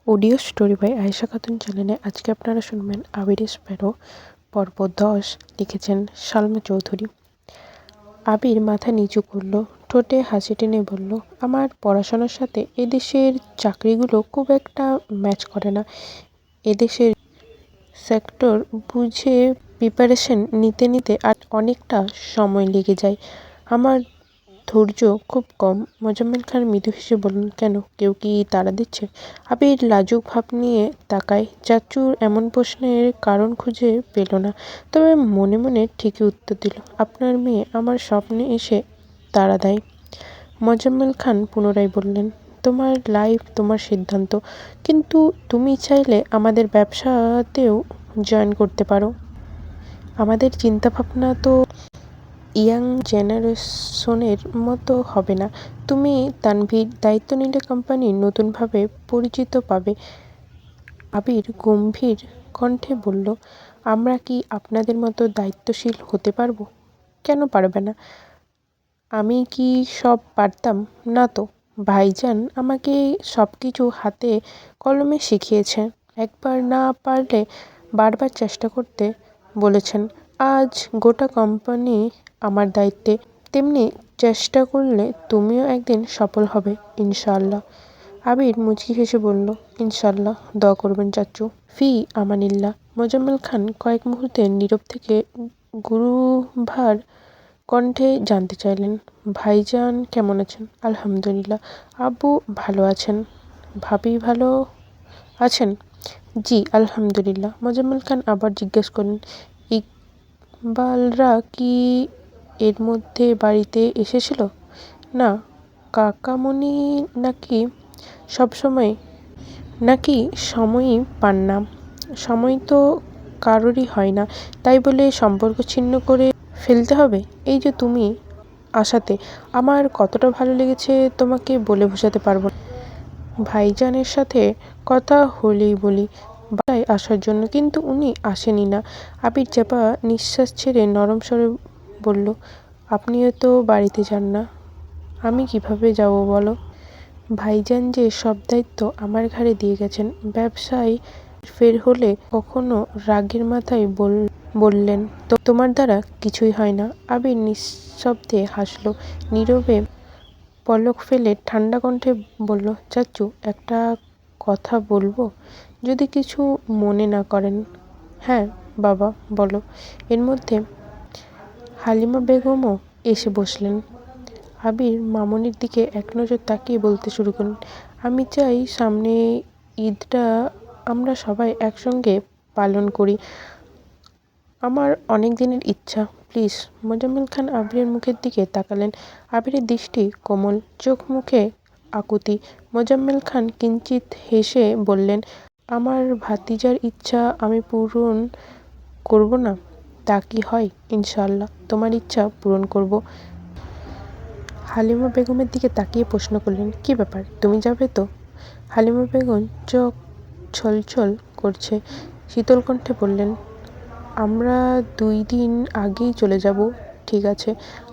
Audio story by Ayesha Khatun চ্যানেলে আজকে আপনারা শুনবেন আবির স্প্যারো পর্ব 10। লিখেছেন সালমা চৌধুরী। আবির মাথা নিচু করলো, ঠোঁটে হাসি টেনে বলল, আমার পড়াশোনার সাথে এদেশের চাকরিগুলো খুব একটা ম্যাচ করে না। এদেশের সেক্টর বুঝে প্রিপারেশন নিতে নিতে আর অনেকটা সময় লেগে যায়। আমার ধৈর্য খুব কম। মোজাম্মেল খান মৃদু হেসে বললেন, কেন, কেউ কি তাড়া দিচ্ছে? আবির লাজুক ভাব নিয়ে তাকায়। চাচুর এমন প্রশ্নের কারণ খুঁজে পেল না, তবে মনে মনে ঠিকই উত্তর দিল, আপনার মেয়ে আমার স্বপ্নে এসে তাড়া দেয়। মোজাম্মেল খান পুনরায় বললেন, তোমার লাইফ, তোমার সিদ্ধান্ত, কিন্তু তুমি চাইলে আমাদের ব্যবসাতেও জয়েন করতে পারো। আমাদের চিন্তাভাবনা তো ইয়াং জেনারেশনের মতো হবে না। তুমি তানভীর দায়িত্ব নিলে কোম্পানি নতুনভাবে পরিচিত পাবে। আবির গম্ভীর কণ্ঠে বলল, আমরা কি আপনাদের মতো দায়িত্বশীল হতে পারবো? কেন পারবে না? আমি কি সব পারতাম না? তো ভাইজান আমাকে সব কিছু হাতে কলমে শিখিয়েছে। একবার না পারলে বারবার চেষ্টা করতে বলেছেন। আজ গোটা কোম্পানি আমার দায়িত্বে। তেমনি চেষ্টা করলে তুমিও একদিন সফল হবে ইনশাআল্লাহ। আবির মুচকি হেসে বলল, ইনশাআল্লাহ, দোয়া করবেন চাচু। ফি আমানিল্লাহ। মোজাম্মেল খান কয়েক মুহূর্তে নীরব থেকে গুরুভার কণ্ঠে জানতে চাইলেন, ভাইজান কেমন আছেন? আলহামদুলিল্লাহ। আব্বু ভালো আছেন? ভাবি ভালো আছেন? জি আলহামদুলিল্লাহ। মোজাম্মেল খান আবার জিজ্ঞেস করলেন, ইকবালরা কি এর মধ্যে বাড়িতে এসেছিল? না। কাকামণি নাকি সবসময় নাকি সময়ই পান না? সময় তো কারোরই হয় না, তাই বলে সম্পর্ক ছিন্ন করে ফেলতে হবে? এই যে তুমি আসাতে আমার কতটা ভালো লেগেছে তোমাকে বলে বোঝাতে পারবো না। ভাইজানের সাথে কথা হলেই বলি বাসায় আসার জন্য, কিন্তু উনি আসেনি না। আবির চাপা নিঃশ্বাস ছেড়ে নরম স্বরে বলল, আপনিও তো বাড়িতে যান না, আমি কিভাবে যাব বলো? ভাইজান যে সব দায়িত্ব আমার ঘাড়ে দিয়ে গেছেন। ব্যবসায় ফের হলে কখনো রাগের মাথায় বললেন, তো তোমার দ্বারা কিছুই হয় না। আবির নিঃশব্দে হাসল, নীরবে পলক ফেলে ঠান্ডা কণ্ঠে বলল, চাচু একটা কথা বলবো, যদি কিছু মনে না করেন? হ্যাঁ বাবা বলো। এর মধ্যে হালিমা বেগমও এসে বসলেন। আবির মামনির দিকে এক নজর তাকিয়ে বলতে শুরু করলেন, আমি চাই সামনে ঈদটা আমরা সবাই একসঙ্গে পালন করি। আমার অনেক দিনের ইচ্ছা, প্লিজ। মোজাম্মেল খান আবিরের মুখের দিকে তাকালেন। আবিরের দৃষ্টি কোমল, চোখ মুখে আকুতি। মোজাম্মেল খান কিঞ্চিত হেসে বললেন, আমার ভাতিজার ইচ্ছা আমি পূরণ করব না? তা কি হয়? ইনশাআল্লাহ তোমার ইচ্ছা পূরণ করব। হালিমা বেগমের দিকে তাকিয়ে প্রশ্ন করলেন, কি ব্যাপার, তুমি যাবে তো? হালিমা বেগম চোখ ছলছল করছে, শীতল কণ্ঠে বললেন, আমরা 2 দিন আগেই চলে যাব। ঠিক আছে।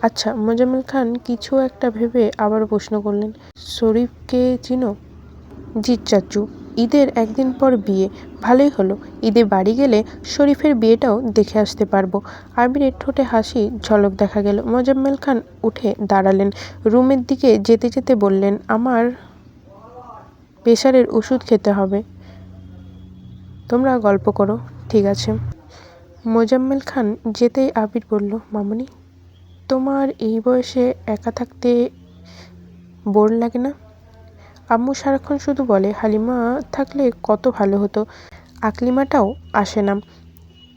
আচ্ছা। মোজাম্মেল খান কিছু একটা ভেবে আবার প্রশ্ন করলেন, শরীফকে চিনো? জি চাচু, ঈদের একদিন পর বিয়ে। ভালোই হলো, ঈদে বাড়ি গেলে শরীফের বিয়েটাও দেখে আসতে পারবো। আবিরের ঠোঁটে হাসি ঝলক দেখা গেল। মোজাম্মেল খান উঠে দাঁড়ালেন, রুমের দিকে যেতে যেতে বললেন, আমার প্রেশারের ওষুধ খেতে হবে। তোমরা গল্প করো। ঠিক আছে। মোজাম্মেল খান যেতেই আবির বলল, মামনি, তোমার এই বয়সে একা থাকতে বোর লাগে না? আম্মু সারাক্ষণ শুধু বলে হালিমা থাকলে কত ভালো হতো, আকলিমাটাও আসে না।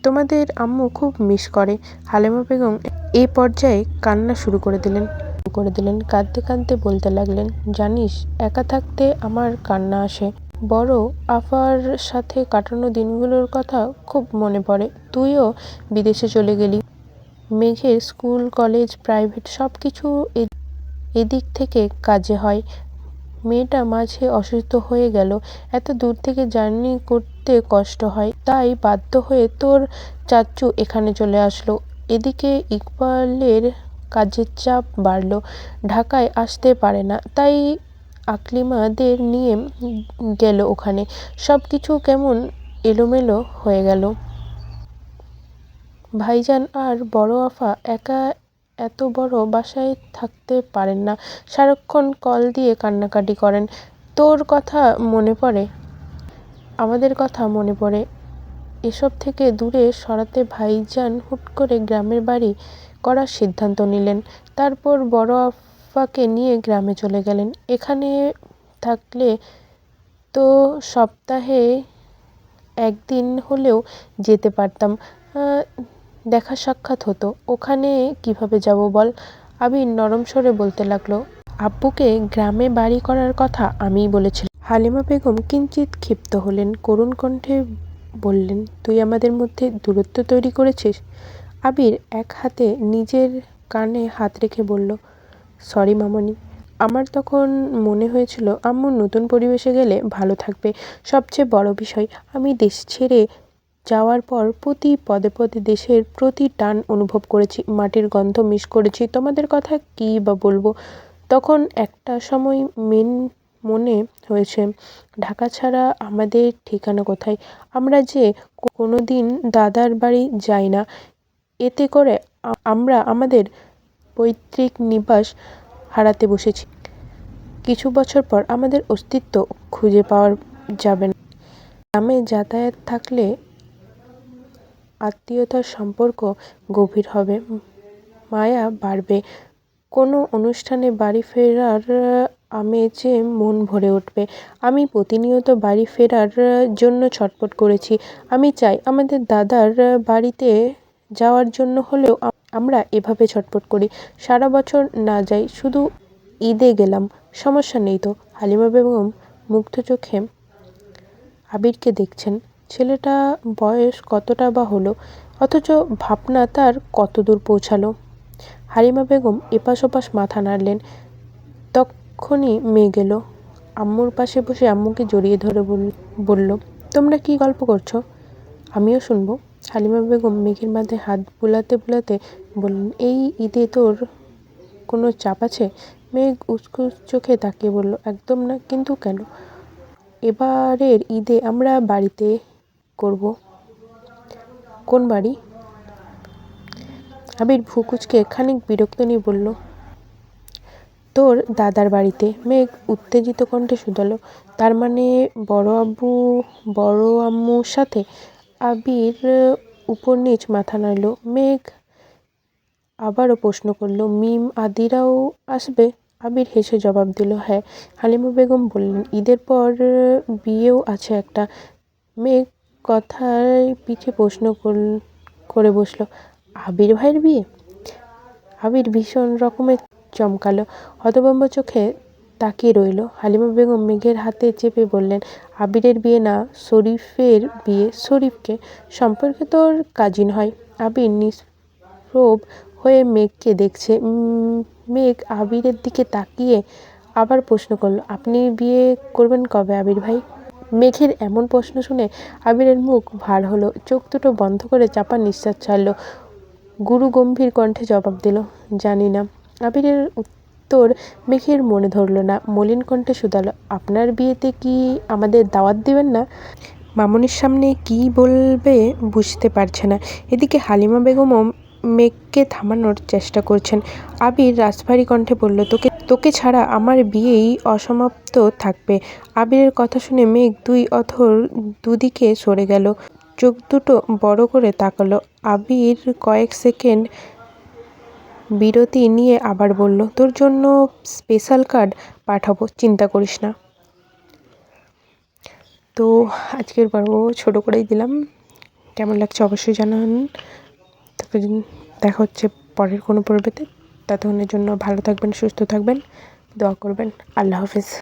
তোমাদের আম্মু খুব মিস করে। হালিমা বেগম এই পর্যায়ে কান্না শুরু করে দিলেন। কাঁদতে কাঁদতে বলতে লাগলেন, জানিস একা থাকতে আমার কান্না আসে। বড় আফার সাথে কাটানো দিনগুলোর কথা খুব মনে পড়ে। তুইও বিদেশে চলে গেলি। মেঘের স্কুল, কলেজ, প্রাইভেট সব কিছু এদিক থেকে কাজে হয়। মেয়েটা মাঝে অসুস্থ হয়ে গেল, এত দূর থেকে জার্নি করতে কষ্ট হয়, তাই বাধ্য হয়ে তোর চাচু এখানে চলে আসলো। এদিকে ইকবালের কাজের চাপ বাড়লো, ঢাকায় আসতে পারে না, তাই আকলিমাদের নিয়ে গেল ওখানে। সব কিছু কেমন এলোমেলো হয়ে গেল। ভাইজান আর বড় আফা একা এত বড় বাসায় থাকতে পারেন না, সারাক্ষণ কল দিয়ে কান্নাকাটি করেন। তোর কথা মনে পড়ে, আমাদের কথা মনে পড়ে। এসব থেকে দূরে সরাতে ভাইজান হুট করে গ্রামের বাড়ি করার সিদ্ধান্ত নিলেন। তারপর বড় আফাকে নিয়ে গ্রামে চলে গেলেন। এখানে থাকলে তো সপ্তাহে একদিন হলেও যেতে পারতাম, দেখা সাক্ষাৎ হতো। ওখানে কিভাবে যাব বল? আবির নরম স্বরে বলতে লাগলো, আব্বুকে গ্রামে বাড়ি করার কথা আমিই বলেছিলাম। হালিমা বেগম কিঞ্চিত ক্ষিপ্ত হলেন, করুণ কণ্ঠে বললেন, তুই আমাদের মধ্যে দূরত্ব তৈরি করেছিস? আবির এক হাতে নিজের কানে হাত রেখে বলল, সরি মামনি, আমার তখন মনে হয়েছিল আম্মু নতুন পরিবেশে গেলে ভালো থাকবে। সবচেয়ে বড় বিষয়, আমি দেশ ছেড়ে যাওয়ার পর প্রতি পদে পদে দেশের প্রতি টান অনুভব করেছি, মাটির গন্ধ মিস করেছি। তোমাদের কথা কী বা বলবো। তখন একটা সময় মনে হয়েছে ঢাকা ছাড়া আমাদের ঠিকানা কোথায়। আমরা যে কোনো দিন দাদার বাড়ি যাই না, এতে করে আমরা আমাদের পৈতৃক নিবাস হারাতে বসেছি। কিছু বছর পর আমাদের অস্তিত্ব খুঁজে পাওয়া যাবে না। গ্রামে যাতায়াত থাকলে আত্মীয়তার সম্পর্ক গভীর হবে, মায়া বাড়বে। কোনো অনুষ্ঠানে বাড়ি ফেরার আমেজে মন ভরে উঠবে। আমি প্রতিনিয়ত বাড়ি ফেরার জন্য ছটফট করেছি। আমি চাই আমাদের দাদার বাড়িতে যাওয়ার জন্য হলেও আমরা এভাবে ছটফট করি। সারা বছর না যাই, শুধু ঈদে গেলাম, সমস্যা নেই তো? হালিমা বেগম মুগ্ধ চোখে আবিরকে দেখছেন। ছেলেটা বয়স কতটা বা হলো, অথচ ভাবনা তার কতদূর পৌঁছালো। হালিমা বেগম এপাশ ওপাশ মাথা নাড়লেন। তক্ষুনি মেয়ে গেল। আম্মুর পাশে বসে আম্মুকে জড়িয়ে ধরে বলল, তোমরা কি গল্প করছো? আমিও শুনবো। হালিমা বেগম মেঘের মাথায় হাত বুলাতে বুলাতে বললেন, এই ঈদে তোর কোনো চাপ আছে? মেঘ উস্কুস চোখে তাকিয়ে বলল, একদম না। কিন্তু কেন? এবারের ঈদে আমরা বাড়িতে করব। কোন বাড়ি? আবির ভ্রুকুচকে খানিক বিরক্ত নিয়ে বলল, তোর দাদার বাড়িতে। মেঘ উত্তেজিত কণ্ঠে শুধালো, তার মানে বড় আব্বু বড় আম্মুর সাথে? আবির উপর নিচ মাথা নাড়ল। মেঘ আবারও প্রশ্ন করল, মিম আদিরাও আসবে? আবির হেসে জবাব দিল, হ্যাঁ। হালিমা বেগম বললেন, ঈদের পর বিয়েও আছে একটা। মেঘ কথায় পিঠে প্রশ্ন করে বসল, আবির ভাইয়ের বিয়ে? আবির ভীষণ রকমের চমকালো, হতভম্ব চোখে তাকিয়ে রইল। হালিমা বেগম মেঘের হাতে চেপে বললেন, আবিরের বিয়ে না, শরীফের বিয়ে। শরীফকে? সম্পর্কে তোর কাজিন হয়। আবির নিষ্প্রভ হয়ে মেঘকে দেখছে। মেঘ আবিরের দিকে তাকিয়ে আবার প্রশ্ন করল, আপনি বিয়ে করবেন কবে আবির ভাই? মেঘের এমন প্রশ্ন শুনে আবিরের মুখ ভার হলো, চোখ দুটো বন্ধ করে চাপা নিঃশ্বাস ছাড়ল। গুরু গম্ভীর কণ্ঠে জবাব দিল, জানি না। আবিরের উত্তর মেঘের মনে ধরল না। মলিন কণ্ঠে শুধালো, আপনার বিয়েতে কি আমাদের দাওয়াত দিবেন না? মামনির সামনে কি বলবে বুঝতে পারছে না। এদিকে হালিমা বেগমও মেঘকে থামানোর চেষ্টা করছেন। আবির রাজভারী কণ্ঠে বলল, তোকে ছাড়া আমার বিয়েই অসমাপ্ত থাকবে। আবিরের কথা শুনে মেঘ দুই অথর দুদিকে সরে গেল, চোখ দুটো বড় করে তাকালো। আবির কয়েক সেকেন্ড বিরতি নিয়ে আবার বলল, তোর জন্য স্পেশাল কার্ড পাঠাবো, চিন্তা করিস না। তো আজকের পর্ব ছোট করেই দিলাম, কেমন লাগছে অবশ্যই জানান। দেখা হচ্ছে পরের কোনো পর্বেতে। ততক্ষণের জন্য ভালো থাকবেন, সুস্থ থাকবেন, দোয়া করবেন। আল্লাহ হাফেজ।